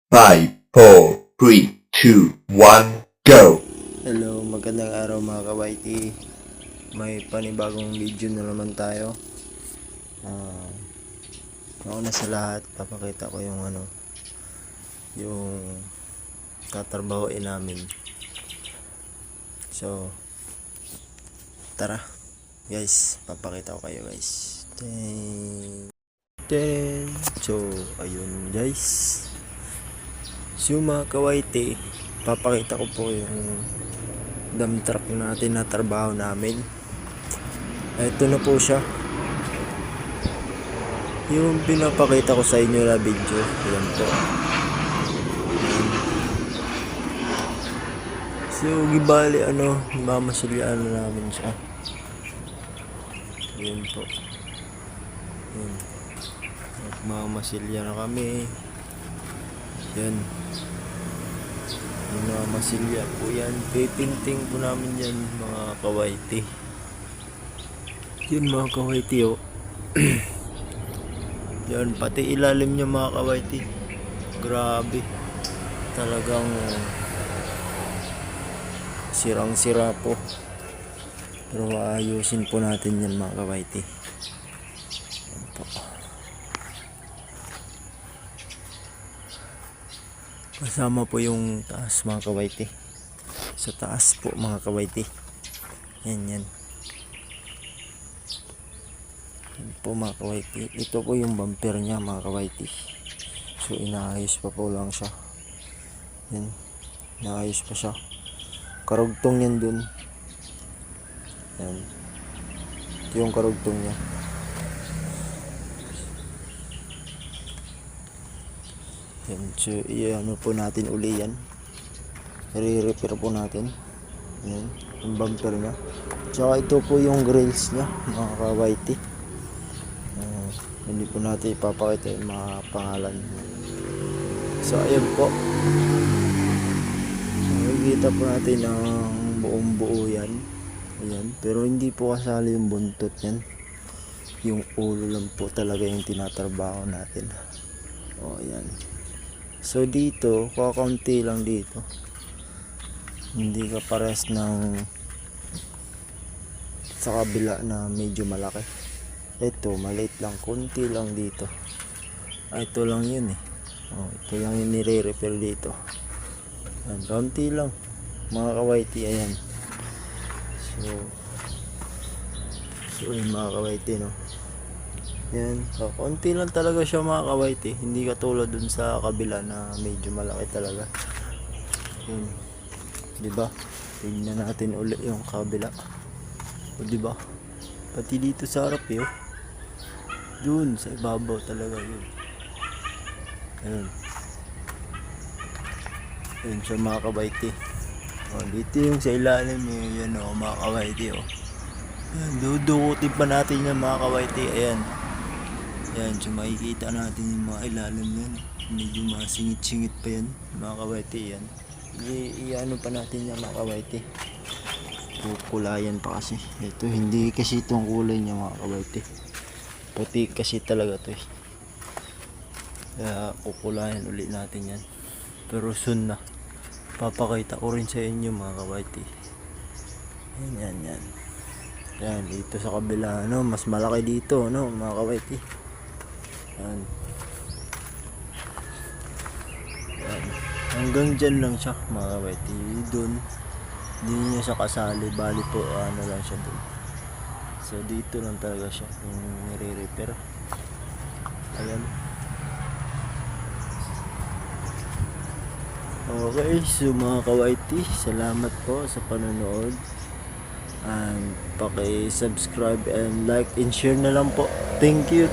5, 4, 3, 2, 1, go! Hello, magandang araw mga kawaiti. May panibagong video na naman tayo. Nauna sa lahat, papakita ko yung yung tatrabahoin namin. So, tara guys, papakita ko kayo guys. So, ayun guys. So mga kawaiti, papakita ko po yung dump truck natin na trabaho namin. Ito na po siya, yung pinapakita ko sa inyo na video. Ayan po. So gibali mamasulyaan na namin siya. Ayan po. Ayan. Mamasilya na kami. Yan. Yung mga masilya po yan. Pipinting po namin yan mga kawaiti. Yun mga kawaiti oh. Yan, pati ilalim niya mga kawaiti. Grabe. Talagang sirang-sira po. Pero ayusin po natin yan mga kawaiti. Yan po. Kasama po yung taas mga kawaiti. Sa taas po mga kawaiti. Yan. Yan po mga kawaiti. Ito po yung bumper niya mga kawaiti. So inaayos pa po lang siya. Yan. Inaayos pa siya. Karugtong yan dun. Yan. Ito yung karugtong niya. Yan, so iano po natin uli yan. I-repair po natin. Yan, yung bumper nya. Tsaka ito po yung grills nya mga kawaiti. Hindi po natin ipapakita yung mga pangalan. So ayan po. So makikita po natin ang buong buo yan. Ayan, pero hindi po kasali yung buntot yan. Yung ulo lang po talaga yung tinatrabaho natin. O ayan. So dito, kakaunti lang dito. Hindi ka pares ng sa kabila na medyo malaki. Ito, maliit lang. Kunti lang dito. Ito lang yun eh. Ito lang yung nire-repair dito. Ayan, kaunti lang. Mga kawaiti, ayan. So yun mga kawaiti, no? Yan, konti lang talaga siya mga kawaiti. Hindi katulad dun sa kabila na medyo malaki talaga. Yun. Diba? Tingnan natin ulit yung kabila. O diba? Pati dito sa harap yun. Dun sa ibabaw talaga yun. Ayun. Yun siya mga kawaiti. Dito yung sa ilalim yun. Yan mga kawaiti oh. Yan, dudukutin pa natin yung mga kawaiti. Ayan. Yan, so makikita natin yung mga ilalim yan. Medyo masingit-singit pa yan, mga kawaiti yan. Iano pa natin yan mga kawaiti. Kukulayan pa kasi. Ito, hindi kasi itong kulay niya mga kawaiti. Puti kasi talaga to eh. Kaya kukulayan ulit natin yan. Pero soon na. Papakita ko rin sa inyo mga kawaiti. Yan. Yan, dito sa kabila, mas malaki dito, mga kawaiti. Yan. Hanggang dyan lang siya mga kawaiti. Doon hindi niya siya kasali, bali po lang siya doon. So dito lang talaga siya yung nire-repair. Ayan. Okay, so mga kawaiti, salamat po sa panonood. And paki-subscribe and like and share na lang po. Thank you.